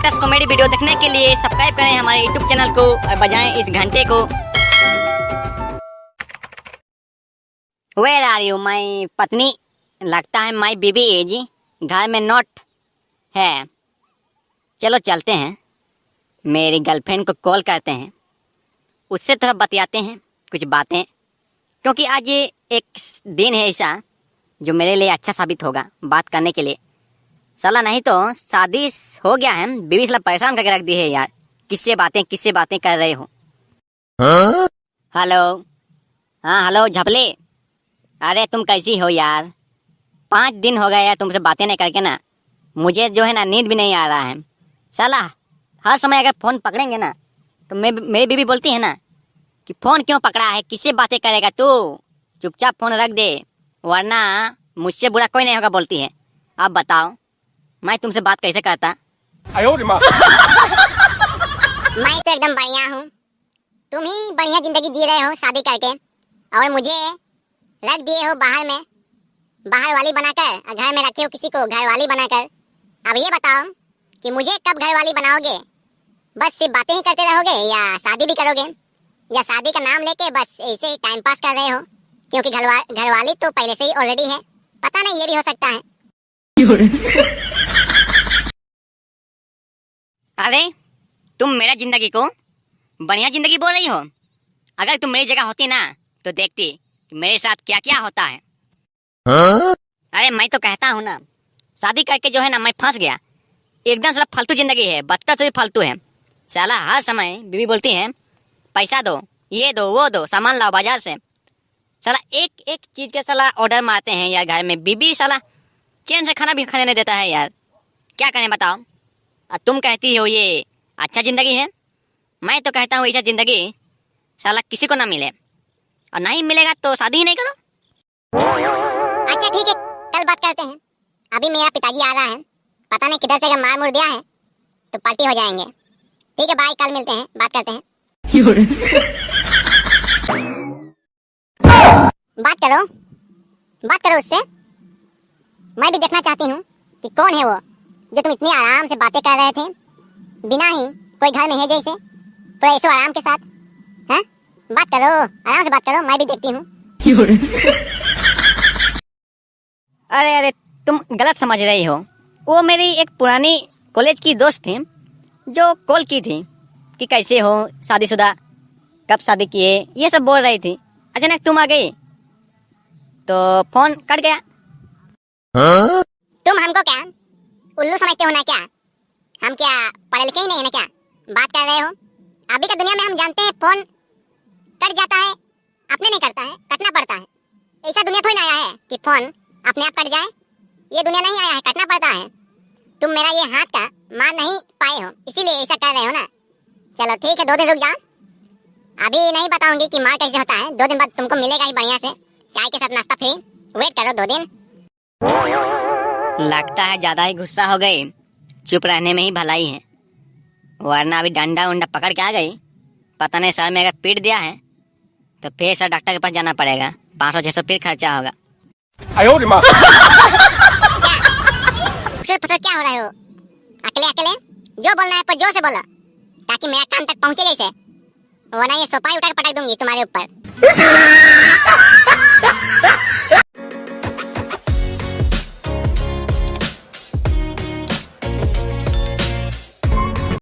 Latest comedy video देखने के लिए सब्सक्राइब करें हमारे यूट्यूब चैनल को और बजाएं इस घंटे को। Where are you, माई पत्नी? लगता है माई बीबी एज घर में नॉट है। चलो चलते हैं, मेरी गर्लफ्रेंड को कॉल करते हैं, उससे थोड़ा बतियाते हैं कुछ बातें, क्योंकि आज ये एक दिन है ऐसा जो मेरे लिए अच्छा साबित होगा बात करने के लिए। साला नहीं तो शादी हो गया है, बीवी साला परेशान करके रख दी है यार। किससे बातें कर रहे हो? हेलो, हाँ हेलो झपले, अरे तुम कैसी हो यार? 5 दिन हो गए यार तुमसे बातें नहीं करके ना। मुझे जो है ना नींद भी नहीं आ रहा है। साला हर समय अगर फ़ोन पकड़ेंगे ना तो मेरी बीवी बोलती है ना कि फ़ोन क्यों पकड़ा है, किससे बातें करेगा तू, चुपचाप फ़ोन रख दे वरना मुझसे बुरा कोई नहीं होगा बोलती है। अब बताओ मैं तुमसे बात कैसे करता? मैं तो एकदम बढ़िया हूँ, तुम ही बढ़िया जिंदगी जी रहे हो शादी करके, और मुझे रख दिए हो बाहर वाली बनाकर, और घर में रखे हो किसी को घर वाली बनाकर। अब ये बताओ कि मुझे कब घर वाली बनाओगे? बस सिर्फ बातें ही करते रहोगे या शादी भी करोगे, या शादी का नाम लेके बस ऐसे ही टाइम पास कर रहे हो? क्योंकि घर वाली तो पहले से ही ऑलरेडी है, पता नहीं ये भी हो सकता है। अरे तुम मेरा जिंदगी को बढ़िया जिंदगी बोल रही हो? अगर तुम मेरी जगह होती ना तो देखती कि मेरे साथ क्या क्या होता है। अरे मैं तो कहता हूँ ना, शादी करके जो है ना मैं फंस गया। एकदम साला फालतू जिंदगी है, बदतर से भी फालतू है। साला हर समय बीवी बोलती है पैसा दो, ये दो, वो दो, सामान लाओ बाजार से। साला एक एक चीज के साला ऑर्डर मारते हैं यार घर में। बीबी साला चैन से खाना भी खाने नहीं देता है यार, क्या करें बताओ? और तुम कहती हो ये अच्छा जिंदगी है, मैं तो कहता हूँ ऐसा जिंदगी साला किसी को ना मिले, और नहीं मिलेगा तो शादी ही नहीं करो। अच्छा ठीक है, कल बात करते हैं। अभी मेरा पिताजी आ रहा है, पता नहीं किधर से अगर मार मुड़ दिया है तो पलटी हो जाएंगे। ठीक है बाय, कल मिलते हैं, बात करते हैं। बात करो उससे। मैं भी देखना चाहती हूँ कि कौन है वो जो तुम इतनी आराम से बातें कर रहे थे, बिना ही कोई घर में है जैसे, पूरा ऐसो आराम के साथ। हैं? बात करो, आराम से बात करो, मैं भी देखती हूँ। अरे तुम गलत समझ रही हो। वो मेरी एक पुरानी कॉलेज की दोस्त थी जो कॉल की थी कि कैसे हो, शादीशुदा, कब शादी किए, ये सब बोल रही थी। अचानक तुम आ गई तो फोन कट गया। तुम हमको क्या उल्लू समझते हो ना क्या? हम क्या पढ़े लिखे ही नहीं है ना क्या? बात कर रहे हो? अभी का दुनिया में हम जानते हैं फोन कट जाता है, अपने नहीं करता है, कटना पड़ता है। ऐसा दुनिया थोड़ी ना आया है कि फोन अपने आप कट जाए। ये दुनिया नहीं आया है, कटना पड़ता है। तुम मेरा ये हाथ का मार नहीं पाए हो, इसीलिए ऐसा कर रहे हो ना। चलो ठीक है, 2 दिन रुक जाओ, अभी नहीं बताऊंगी कि मार कैसे होता है। 2 दिन बाद तुमको मिलेगा ही बढ़िया से, चाय के साथ नाश्ता फ्री। वेट करो 2 दिन। लगता है ज्यादा ही गुस्सा हो गई, चुप रहने में ही भलाई है, वरना अभी डंडा उंडा पकड़ के आ गई, पता नहीं सर में अगर पीट दिया है तो फिर सर डॉक्टर के पास जाना पड़ेगा, 500-600 फिर खर्चा होगा। क्या हो रहे हो? अकेले जो बोलना है पर जोर से बोलो, ताकि मेरा कान तक पहुंचे जैसे, वरना ये सोपाई उठा के पटक दूंगी तुम्हारे ऊपर।